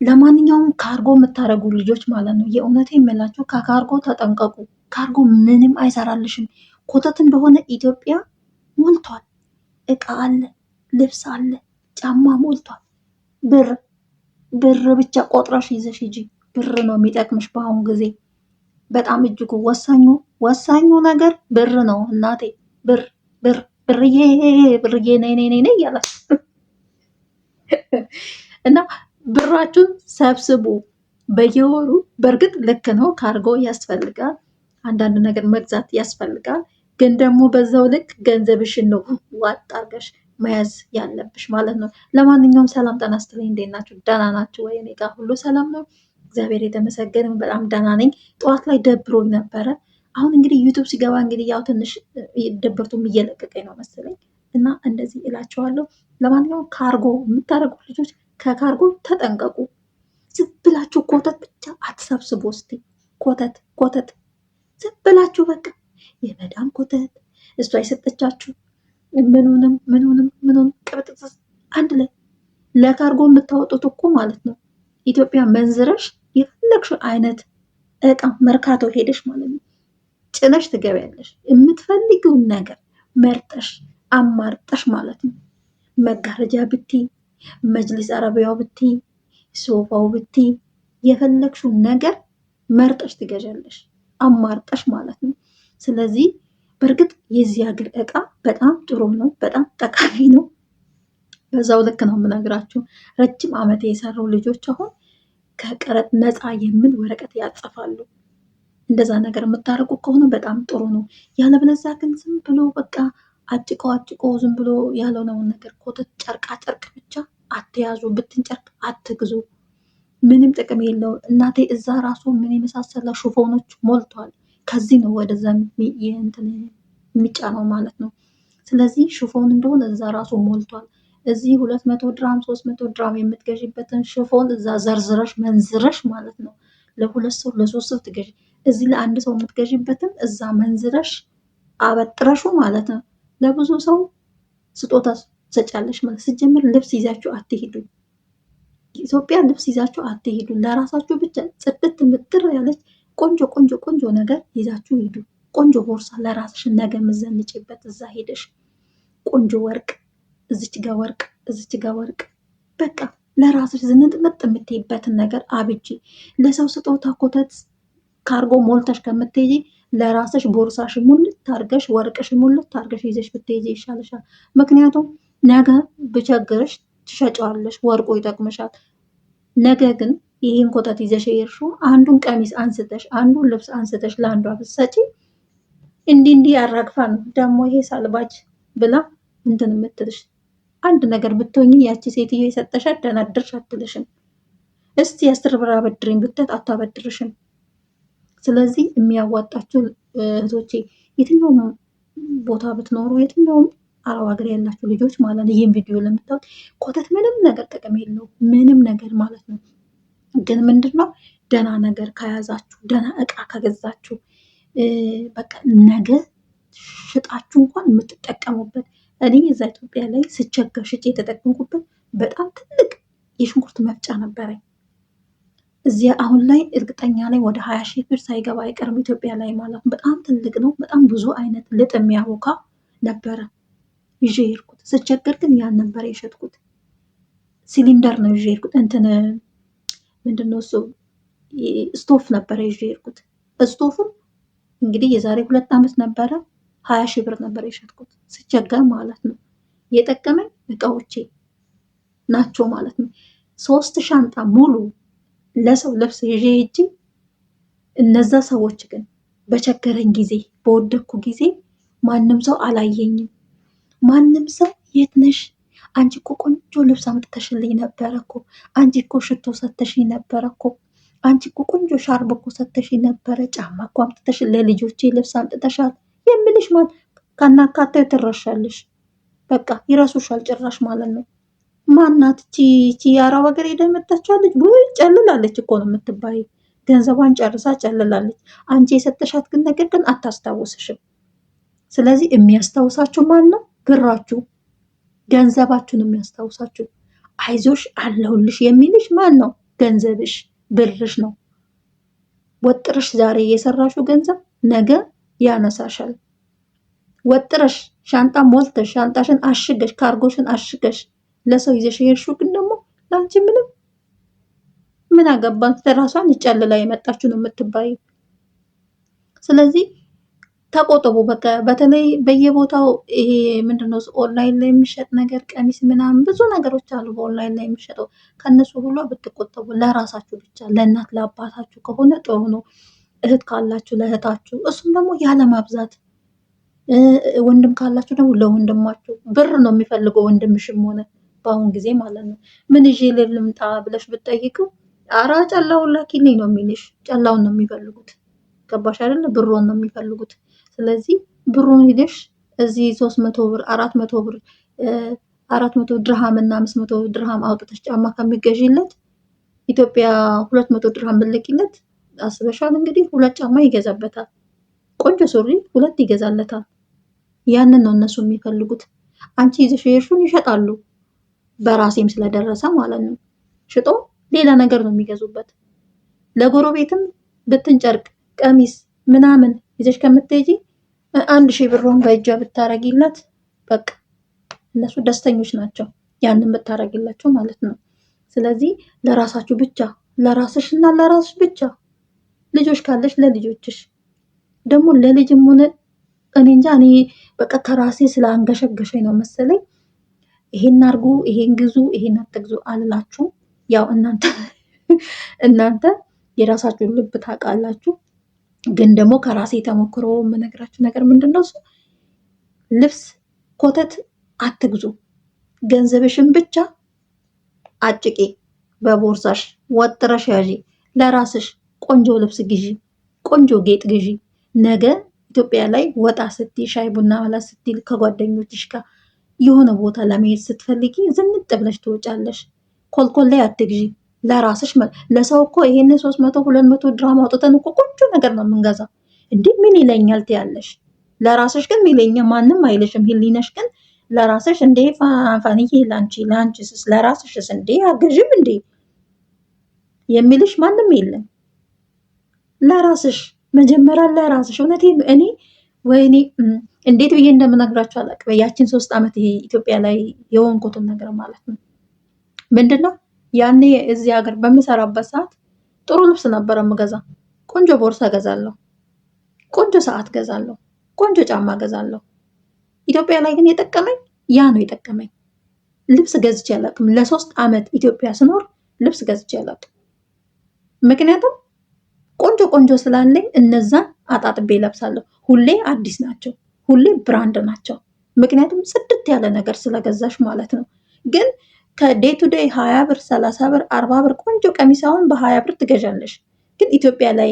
ለማንኛውም ካርጎ የምታደርጉ ልጆች ማለት ነው የእውነት የምላችሁ ከካርጎ ተጠንቀቁ። ካርጎ ምንም አይሰራልሽም። ኮተት እንደሆነ ኢትዮጵያ ሞልቷል። እቃ አለ፣ ልብስ አለ፣ ጫማ ሞልቷል። ብር ብር ብቻ ቆጥረሽ ይዘሽ ሂጂ። ብር ነው የሚጠቅምሽ በአሁኑ ጊዜ። በጣም እጅጉ ወሳኙ ነገር ብር ነው እናቴ። ብር ብር ብርዬ ብርዬ ነይ ነይ ነይ እያላች እና ብራችሁን ሰብስቡ በየወሩ። በእርግጥ ልክ ነው ካርጎ ያስፈልጋል፣ አንዳንድ ነገር መግዛት ያስፈልጋል። ግን ደግሞ በዛው ልክ ገንዘብሽን ነው ዋጥ አድርገሽ መያዝ ያለብሽ ማለት ነው። ለማንኛውም ሰላም ጤና ይስጥልኝ። እንዴት ናችሁ? ደህና ናችሁ ወይ? እኔ ጋር ሁሉ ሰላም ነው፣ እግዚአብሔር የተመሰገነ በጣም ደህና ነኝ። ጠዋት ላይ ደብሮኝ ነበረ። አሁን እንግዲህ ዩቱብ ሲገባ እንግዲህ ያው ትንሽ ደብርቱም እየለቀቀኝ ነው መሰለኝ እና እንደዚህ እላቸዋለሁ። ለማንኛውም ካርጎ የምታደርጉ ልጆች ከካርጎ ተጠንቀቁ። ዝም ብላችሁ ኮተት ብቻ አትሰብስቡ። እስቲ ኮተት ኮተት ዝም ብላችሁ በቃ የመዳም ኮተት እሷ የሰጠቻችሁ ምኑንም ቅብጥጽ አንድ ላይ ለካርጎ የምታወጡት እኮ ማለት ነው። ኢትዮጵያ መንዝረሽ የፈለግሽው አይነት እቃ መርካቶ ሄደሽ ማለት ነው ጭነሽ ትገቢያለሽ። የምትፈልጊውን ነገር መርጠሽ አማርጠሽ ማለት ነው። መጋረጃ ብቲ፣ መጅሊስ አረቢያው ብቲ፣ ሶፋው ብቲ፣ የፈለግሽውን ነገር መርጠሽ ትገዣለሽ አማርጠሽ ማለት ነው። ስለዚህ በእርግጥ የዚህ ሀገር እቃ በጣም ጥሩ ነው፣ በጣም ጠቃሚ ነው። በዛው ልክ ነው የምነግራችሁ። ረጅም ዓመት የሰሩ ልጆች አሁን ከቀረጥ ነፃ የሚል ወረቀት ያጽፋሉ። እንደዛ ነገር የምታደርጉ ከሆነ በጣም ጥሩ ነው። ያለበለዛ ግን ዝም ብሎ በቃ አጭቆ ዝም ብሎ ያልሆነውን ነገር ኮተት ጨርቃ ጨርቅ ብቻ አትያዙ። ብትን ጨርቅ አትግዙ፣ ምንም ጥቅም የለው እናቴ። እዛ ራሱ ምን የመሳሰለ ሽፎኖች ሞልቷል። ከዚህ ነው ወደዛ የሚጫነው ማለት ነው። ስለዚህ ሽፎን እንደሆነ እዛ ራሱ ሞልቷል። እዚህ 200 ድራም 300 ድራም የምትገዥበትን ሽፎን እዛ ዘርዝረሽ መንዝረሽ ማለት ነው ለሁለት ሰው ለሶስት ሰው ትገዢ። እዚህ ለአንድ ሰው የምትገዥበትን እዛ መንዝረሽ አበጥረሹ ማለት ነው ለብዙ ሰው ስጦታ ሰጫለሽ ማለት። ስጀምር ልብስ ይዛችሁ አትሄዱ። ኢትዮጵያ ልብስ ይዛችሁ አትሄዱ። ለራሳችሁ ብቻ ጽድት ምጥር ያለች ቆንጆ ነገር ይዛችሁ ሂዱ። ቆንጆ ቦርሳ ለራስሽ ነገ የምትዘንጪበት እዛ ሄደሽ ቆንጆ ወርቅ እዚች ጋ ወርቅ እዚች ጋ ወርቅ በቃ ለራስሽ ዝንጥንጥ የምትይበትን ነገር አብጂ። ለሰው ስጦታ ኮተት ካርጎ ሞልተሽ ከምትሄጂ ለራስሽ ቦርሳሽ ሙልት ታርገሽ ወርቅሽ ሙልት ታርገሽ ይዘሽ ብትሄጂ ይሻልሻል። ምክንያቱም ነገ ብቸግርሽ ትሸጫዋለሽ፣ ወርቁ ይጠቅምሻል። ነገ ግን ይህን ኮተት ይዘሽ የሄድሽው አንዱን ቀሚስ አንስተሽ አንዱን ልብስ አንስተሽ ለአንዷ ብትሰጪ እንዲህ አራግፋ ነው ደግሞ ይሄ ሳልባጅ ብላ እንትን የምትልሽ። አንድ ነገር ብትሆኝ ያቺ ሴትዮ የሰጠሻት ደህና አደርሽ አትልሽም። እስቲ 10 ብር አበድሪኝ ብትት አታበድርሽም። ስለዚህ የሚያዋጣችሁ እህቶቼ የትኛውም ቦታ ብትኖሩ የትኛውም አረብ ሀገር ያላችሁ ልጆች ማለት ነው ይህን ቪዲዮ ለምታዩት ኮተት ምንም ነገር ጥቅም የለው ምንም ነገር ማለት ነው። ግን ምንድነው ደህና ነገር ከያዛችሁ ደህና እቃ ከገዛችሁ በቃ ነገ ሽጣችሁ እንኳን የምትጠቀሙበት። እኔ እዛ ኢትዮጵያ ላይ ስቸገር ሽጬ የተጠቀምኩበት በጣም ትልቅ የሽንኩርት መፍጫ ነበረኝ። እዚያ አሁን ላይ እርግጠኛ ላይ ወደ 20 ሺህ ብር ሳይገባ አይቀርም ኢትዮጵያ ላይ ማለት ነው። በጣም ትልቅ ነው። በጣም ብዙ አይነት ልጥ የሚያቦካ ነበረ ይዤ ሄድኩት። ስቸገር ግን ያን ነበር የሸጥኩት። ሲሊንደር ነው ይዤ ሄድኩት። እንትን ምንድነው እሱ ስቶፍ ነበረ ይዤ ሄድኩት። ስቶፉም እንግዲህ የዛሬ 2 ዓመት ነበረ 20 ሺህ ብር ነበር የሸጥኩት ስቸገር ማለት ነው። የጠቀመኝ እቃዎቼ ናቸው ማለት ነው። 3 ሻንጣ ሙሉ ለሰው ልብስ ይዤ ሄጄ እነዛ ሰዎች ግን በቸገረኝ ጊዜ በወደኩ ጊዜ ማንም ሰው አላየኝም። ማንም ሰው የት ነሽ? አንቺ እኮ ቆንጆ ልብስ አምጥተሽልኝ ነበረ እኮ፣ አንቺ እኮ ሽቶ ሰተሽኝ ነበረ እኮ፣ አንቺ እኮ ቆንጆ ሻርብ እኮ ሰተሽኝ ነበረ፣ ጫማ እኮ አምጥተሽ ለልጆቼ ልብስ አምጥተሻል የምልሽ ማለት ከናካቴው ትረሻለሽ። በቃ ይረሱሻል ጭራሽ ማለት ነው። ማናት ቺ የአረብ ሀገር ሄዳ የመጣችዋለች ወይ ጨልላለች እኮ ነው የምትባይ። ገንዘቧን ጨርሳ ጨልላለች። አንቺ የሰጠሻት ግን ነገር ግን አታስታውስሽም። ስለዚህ የሚያስታውሳችሁ ማን ነው? ብራችሁ፣ ገንዘባችሁን የሚያስታውሳችሁ። አይዞሽ አለሁልሽ የሚልሽ ማን ነው? ገንዘብሽ ብርሽ ነው። ወጥረሽ ዛሬ የሰራሽው ገንዘብ ነገ ያነሳሻል። ወጥረሽ ሻንጣ ሞልተሽ ሻንጣሽን አሽገሽ ካርጎሽን አሽገሽ ለሰው ይዘሽ የሄድሽው ግን ደግሞ ለአንቺ ምንም ምን አገባን ለራሷን ይጨልላ የመጣችው ነው የምትባይ። ስለዚህ ተቆጠቡ። በቃ በተለይ በየቦታው ይሄ ምንድነው ኦንላይን ላይ የሚሸጥ ነገር ቀሚስ ምናምን ብዙ ነገሮች አሉ በኦንላይን ላይ የሚሸጠው ከነሱ ሁሉ ብትቆጠቡ ለራሳችሁ ብቻ ለእናት ለአባታችሁ ከሆነ ጥሩ ነው። እህት ካላችሁ ለእህታችሁ፣ እሱም ደግሞ ያለ ማብዛት። ወንድም ካላችሁ ደግሞ ለወንድማችሁ። ብር ነው የሚፈልገው ወንድምሽም ሆነ በአሁን ጊዜ ማለት ነው። ምን ይዤ ልምጣ ብለሽ ብትጠይቂው አራ ጨላውን ላኪልኝ ነው የሚልሽ። ጨላውን ነው የሚፈልጉት። ገባሽ አይደለ? ብሩን ነው የሚፈልጉት። ስለዚህ ብሩን ሄደሽ እዚህ 300 ብር 400 ብር 400 ድርሃም እና 500 ድርሃም አውጥተሽ ጫማ ከሚገዢለት ኢትዮጵያ 200 ድርሃም ብልኪለት አስበሻል እንግዲህ 2 ጫማ ይገዛበታል። ቆንጆ ሱሪ 2 ይገዛለታል። ያንን ነው እነሱ የሚፈልጉት። አንቺ ይዘሽ የሄድሽውን ይሸጣሉ። በራሴም ስለደረሰ ማለት ነው። ሽጦ ሌላ ነገር ነው የሚገዙበት። ለጎረቤትም ብትንጨርቅ ቀሚስ ምናምን ይዘሽ ከምትሄጂ 1000 ብሯን በእጇ ብታረጊላት በቃ እነሱ ደስተኞች ናቸው። ያንን ብታረጊላቸው ማለት ነው። ስለዚህ ለራሳችሁ ብቻ ለራስሽ እና ለራስሽ ብቻ። ልጆች ካለሽ ለልጆችሽ ደግሞ ለልጅም ሆነ እኔ እንጃ እኔ በቃ ከራሴ ስላንገሸገሸኝ ነው መሰለኝ ይሄን አርጉ፣ ይሄን ግዙ፣ ይሄን አትግዙ አልላችሁም። ያው እናንተ የራሳችሁን ልብ ታውቃላችሁ። ግን ደግሞ ከራሴ ተሞክሮ የምነግራችሁ ነገር ምንድነው እሱ ልብስ ኮተት አትግዙ። ገንዘብሽን ብቻ አጭቄ በቦርሳሽ ወጥረሽ ያዢ። ለራስሽ ቆንጆ ልብስ ግዢ፣ ቆንጆ ጌጥ ግዢ። ነገ ኢትዮጵያ ላይ ወጣ ስትይ ሻይ ቡና ማለት ስትይ ከጓደኞችሽ ጋር የሆነ ቦታ ለመሄድ ስትፈልጊ ዝንጥ ብለሽ ትወጫለሽ። ኮልኮል ላይ አትግዢ። ለራስሽ ለሰው እኮ ይሄን 300 200 ድራም አውጥተን እኮ ቆንጆ ነገር ነው የምንገዛው። እንዴ ምን ይለኛል ትያለሽ። ለራስሽ ግን ሚለኛ ማንም አይልሽም። ህሊነሽ ግን ለራስሽ እንዴ ፋንዬ ላንቺስ ለራስሽስ እንዴ አገዥም እንዴ የሚልሽ ማንም የለም። ለራስሽ መጀመሪያ ለራስሽ። እውነቴን እኔ ወይኔ እንዴት ብዬ እንደምነግራችሁ አላውቅም። ያችን 3 ዓመት ይሄ ኢትዮጵያ ላይ የሆንኩትን ነገር ማለት ነው። ምንድነው ያኔ እዚህ ሀገር በምሰራበት ሰዓት ጥሩ ልብስ ነበር የምገዛ። ቆንጆ ቦርሳ ገዛለሁ፣ ቆንጆ ሰዓት ገዛለሁ፣ ቆንጆ ጫማ ገዛለሁ። ኢትዮጵያ ላይ ግን የጠቀመኝ ያ ነው የጠቀመኝ። ልብስ ገዝቼ አላውቅም። ለ3 ዓመት ኢትዮጵያ ስኖር ልብስ ገዝቼ አላውቅም። ምክንያቱም ቆንጆ ቆንጆ ስላለኝ እነዛን አጣጥቤ ለብሳለሁ። ሁሌ አዲስ ናቸው፣ ሁሌ ብራንድ ናቸው። ምክንያቱም ጽድት ያለ ነገር ስለገዛሽ ማለት ነው። ግን ከዴይ ቱ ዴይ 20 ብር 30 ብር 40 ብር ቆንጆ ቀሚስ አሁን በ20 ብር ትገዣለሽ። ግን ኢትዮጵያ ላይ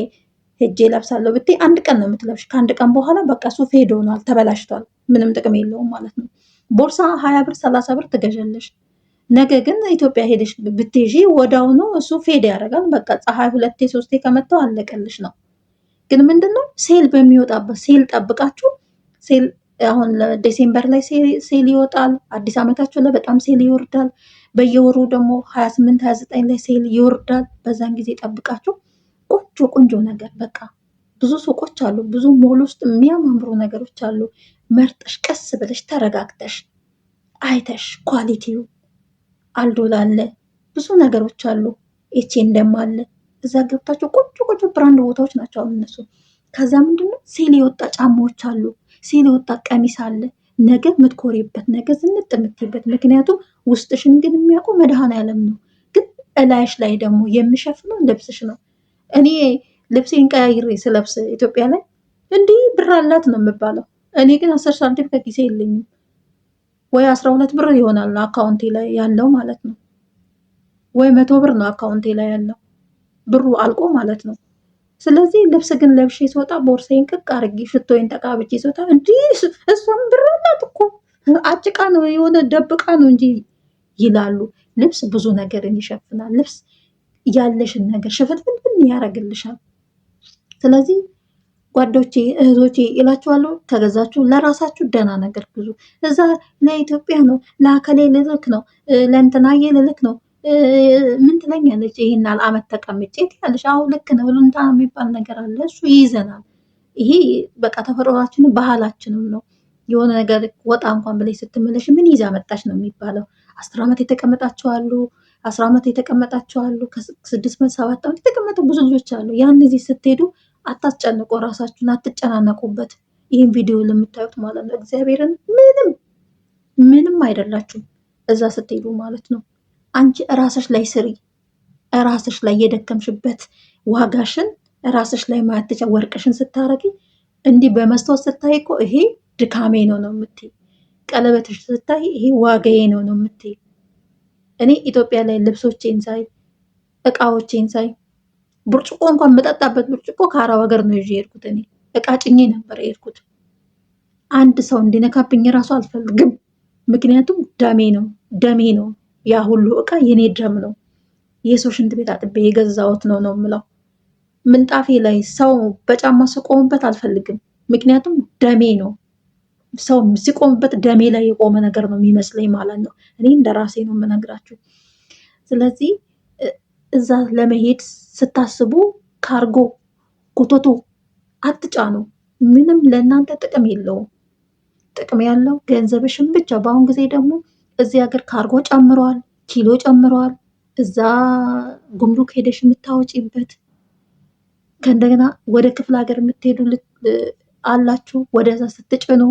ሄጄ ለብሳለሁ ብትይ 1 ቀን ነው የምትለብሽ። ከ1 ቀን በኋላ በቃ እሱ ፌድ ሆኗል፣ ተበላሽቷል፣ ምንም ጥቅም የለውም ማለት ነው። ቦርሳ 20 ብር 30 ብር ትገዣለሽ። ነገ ግን ኢትዮጵያ ሄደሽ ብትይዢ ወዳውኑ እሱ ፌድ ያደርጋል። በቃ ፀሐይ 2 3 ከመጣው አለቀልሽ ነው። ግን ምንድነው ሴል በሚወጣበት ሴል ጠብቃችሁ ሴል አሁን ዲሴምበር ላይ ሴል ይወጣል። አዲስ ዓመታቸው ላይ በጣም ሴል ይወርዳል። በየወሩ ደግሞ 28 29 ላይ ሴል ይወርዳል። በዛን ጊዜ ጠብቃችሁ ቆንጆ ቆንጆ ነገር በቃ ብዙ ሱቆች አሉ፣ ብዙ ሞል ውስጥ የሚያማምሩ ነገሮች አሉ። መርጠሽ ቀስ ብለሽ ተረጋግተሽ አይተሽ ኳሊቲው አልዶላ አለ፣ ብዙ ነገሮች አሉ። ኤቼ እንደማለ እዛ ገብታችሁ ቆንጆ ቆንጆ ብራንድ ቦታዎች ናቸው አሁን እነሱ። ከዛ ምንድነው ሴል የወጣ ጫማዎች አሉ፣ ሴል የወጣ ቀሚስ አለ። ነገ የምትኮሪበት ነገ ዝንጥ የምትይበት። ምክንያቱም ውስጥሽን ግን የሚያውቀው መድኃኔዓለም ነው። ግን እላይሽ ላይ ደግሞ የሚሸፍነው ልብስሽ ነው። እኔ ልብሴን ቀያይሬ ስለብስ ኢትዮጵያ ላይ እንዲህ ብር አላት ነው የምባለው። እኔ ግን 10 ሳንቲም ከጊዜ የለኝም። ወይ 12 ብር ይሆናል አካውንቴ ላይ ያለው ማለት ነው። ወይ 100 ብር ነው አካውንቴ ላይ ያለው ብሩ አልቆ ማለት ነው። ስለዚህ ልብስ ግን ለብሼ ስወጣ ቦርሳዬን ቅቅ አድርጌ ሽቶዬን ተቃብቼ ስወጣ እንዲህ እሷም ብር አላት እኮ አጭቃ ነው የሆነ ደብቃ ነው እንጂ ይላሉ። ልብስ ብዙ ነገርን ይሸፍናል። ልብስ ያለሽን ነገር ሽፍንፍንፍን ያደርግልሻል። ስለዚህ ጓዶቼ እህቶቼ ይላችኋለሁ፣ ከገዛችሁ ለራሳችሁ ደህና ነገር ግዙ። እዛ ለኢትዮጵያ ነው ለአከሌ ልልክ ነው ለእንትናዬ ልልክ ነው ምን ትለኛለች? ይሄን አመት ተቀምጬ ትያለሽ። አዎ ልክ ነው። ልንታ የሚባል ነገር አለ። እሱ ይይዘናል። ይሄ በቃ ተፈጥሯችንም ባህላችንም ነው። የሆነ ነገር ወጣ እንኳን ብለሽ ስትመለሽ ምን ይዛ መጣች ነው የሚባለው። 10 ዓመት የተቀመጣቸው አሉ፣ 10 ዓመት የተቀመጣቸው አሉ፣ ከ6 7 ዓመት የተቀመጡ ብዙ ልጆች አሉ። ያን ጊዜ ስትሄዱ አታስጨንቁ፣ ራሳችሁን አትጨናነቁበት። ይህን ቪዲዮ ለምታዩት ማለት ነው እግዚአብሔርን ምንም አይደላችሁም እዛ ስትሄዱ ማለት ነው። አንቺ ራስሽ ላይ ስሪ፣ ራስሽ ላይ የደከምሽበት ዋጋሽን ራስሽ ላይ ማያተቻ ወርቅሽን ስታረጊ እንዲህ በመስታወት ስታይ እኮ ይሄ ድካሜ ነው ነው የምትይ። ቀለበትሽ ስታይ ይሄ ዋጋዬ ነው ነው የምትይ። እኔ ኢትዮጵያ ላይ ልብሶቼን ሳይ እቃዎቼን ሳይ ብርጭቆ እንኳን የምጠጣበት ብርጭቆ ከአረብ ሀገር ነው ይዤ የሄድኩት። እኔ እቃ ጭኜ ነበር የሄድኩት። አንድ ሰው እንዲነካብኝ እራሱ አልፈልግም። ምክንያቱም ደሜ ነው ያ ሁሉ እቃ የኔ ደም ነው። የሰው ሽንት ቤት አጥቤ የገዛሁት ነው ነው የምለው። ምንጣፌ ላይ ሰው በጫማ ስቆምበት አልፈልግም። ምክንያቱም ደሜ ነው። ሰው ሲቆምበት ደሜ ላይ የቆመ ነገር ነው የሚመስለኝ ማለት ነው። እኔ እንደ ራሴ ነው የምነግራችሁ። ስለዚህ እዛ ለመሄድ ስታስቡ ካርጎ ኮቶቶ አትጫኑ። ምንም ለእናንተ ጥቅም የለውም። ጥቅም ያለው ገንዘብሽን ብቻ። በአሁን ጊዜ ደግሞ እዚህ ሀገር ካርጎ ጨምረዋል፣ ኪሎ ጨምረዋል። እዛ ጉምሩክ ሄደሽ የምታወጪበት ከእንደገና ወደ ክፍለ ሀገር የምትሄዱ አላችሁ። ወደዛ ስትጭኑ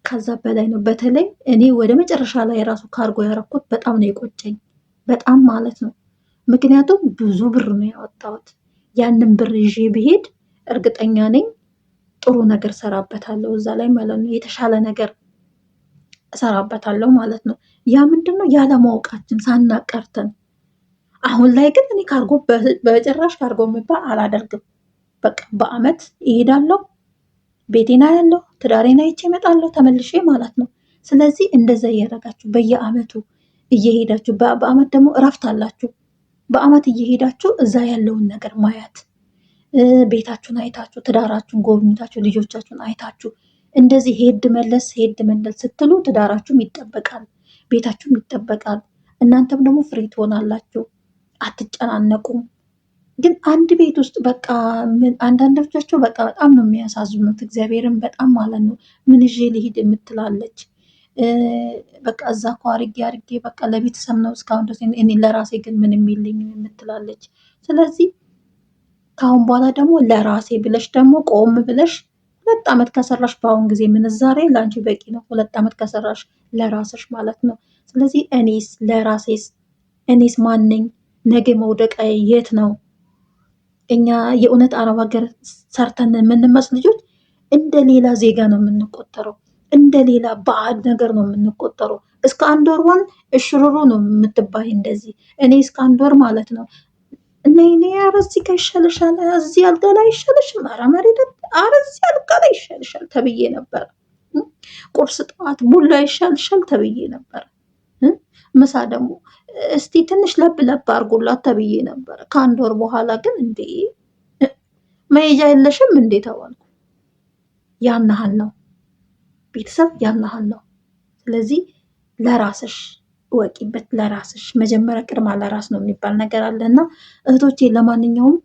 ከዛ በላይ ነው። በተለይ እኔ ወደ መጨረሻ ላይ የራሱ ካርጎ ያረኩት በጣም ነው የቆጨኝ፣ በጣም ማለት ነው። ምክንያቱም ብዙ ብር ነው ያወጣሁት። ያንን ብር ይዤ ብሄድ እርግጠኛ ነኝ ጥሩ ነገር ሰራበታለሁ እዛ ላይ ማለት ነው። የተሻለ ነገር እሰራበታለሁ ማለት ነው። ያ ምንድን ነው ያለማወቃችን ሳናቀርተን። አሁን ላይ ግን እኔ ካርጎ በጭራሽ ካርጎ የሚባል አላደርግም። በቃ በአመት ይሄዳለሁ፣ ቤቴና ያለው ትዳሬና አይቼ እመጣለሁ ተመልሼ ማለት ነው። ስለዚህ እንደዛ እያደረጋችሁ በየአመቱ እየሄዳችሁ በአመት ደግሞ እረፍት አላችሁ። በአመት እየሄዳችሁ እዛ ያለውን ነገር ማየት፣ ቤታችሁን አይታችሁ ትዳራችሁን ጎብኝታችሁ ልጆቻችሁን አይታችሁ እንደዚህ ሄድ መለስ ስትሉ ትዳራችሁም ይጠበቃል፣ ቤታችሁም ይጠበቃል። እናንተም ደግሞ ፍሬ ትሆናላችሁ፣ አትጨናነቁም። ግን አንድ ቤት ውስጥ በቃ አንዳንዶቻቸው በቃ በጣም ነው የሚያሳዝኑት። እግዚአብሔርን በጣም ማለት ነው። ምን ይዤ ልሂድ የምትላለች። በቃ እዛ እኮ አርጌ በቃ ለቤተሰብ ነው እስካሁን ድረስ እኔ ለራሴ ግን ምን የሚልኝ የምትላለች። ስለዚህ ከአሁን በኋላ ደግሞ ለራሴ ብለሽ ደግሞ ቆም ብለሽ 2 ዓመት ከሰራሽ በአሁን ጊዜ ምንዛሬ ለአንቺ በቂ ነው። 2 ዓመት ከሰራሽ ለራስሽ ማለት ነው። ስለዚህ እኔስ ማነኝ? ነገ መውደቂያዬ የት ነው? እኛ የእውነት አረብ ሀገር ሰርተን የምንመስል ልጆች እንደ ሌላ ዜጋ ነው የምንቆጠረው። እንደ ሌላ ባዕድ ነገር ነው የምንቆጠረው። እስከ 1 ወር እሽሩሩ ነው የምትባይ እንደዚህ። እኔ እስከ 1 ወር ማለት ነው እኔ ኧረ እዚህ ጋር ይሻልሻል፣ እዚህ አልጋ ላይ ይሻልሻል፣ ኧረ መሬት፣ ኧረ እዚህ አልጋ ላይ ይሻልሻል ተብዬ ነበር። ቁርስ ጠዋት ቡላ ይሻልሻል ተብዬ ነበር። ምሳ ደግሞ እስቲ ትንሽ ለብ አድርጎላት ተብዬ ነበር። ከ1 ወር በኋላ ግን እንዴ መሄጃ የለሽም እንዴ ተባልኩ። ያናሃል ነው ቤተሰብ፣ ያናሃል ነው። ስለዚህ ለራስሽ ወቂበት፣ ለራስሽ መጀመሪያ ቅድማ ለራስ ነው የሚባል ነገር አለ እና እህቶቼ፣ ለማንኛውም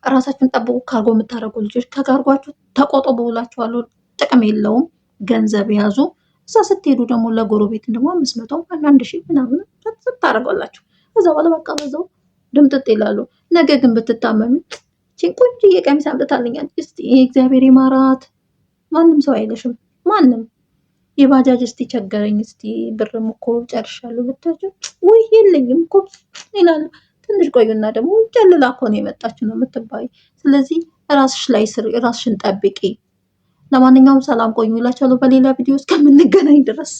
ራሳችሁን ጠብቁ። ካርጎ የምታደርጉ ልጆች ከካርጓችሁ ተቆጠቡ ብላችኋለሁ። ጥቅም የለውም። ገንዘብ ያዙ። እዛ ስትሄዱ ደግሞ ለጎረቤት ደግሞ 500 1,000 ምናምን ታደርጋላችሁ። እዛ በኋላ በቃ በዛው ድምጥጥ ይላሉ። ነገ ግን ብትታመሚ ቺን ቆንጆዬ ቀሚስ አምጥታልኛለች እስቲ እግዚአብሔር ይማራት ማንም ሰው አይለሽም። ማንም የባጃጅ እስቲ ቸገረኝ እስቲ ብርም እኮ ጨርሻለሁ ብታችሁ ወይ የለኝም እኮ ይላሉ። ትንሽ ቆዩና ደግሞ ጨልላ እኮ ነው የመጣችው ነው የምትባይ። ስለዚህ ራስሽ ላይ ስሪ፣ ራስሽን ጠብቂ። ለማንኛውም ሰላም ቆዩ እላችኋለሁ። በሌላ ቪዲዮ እስከምንገናኝ ድረስ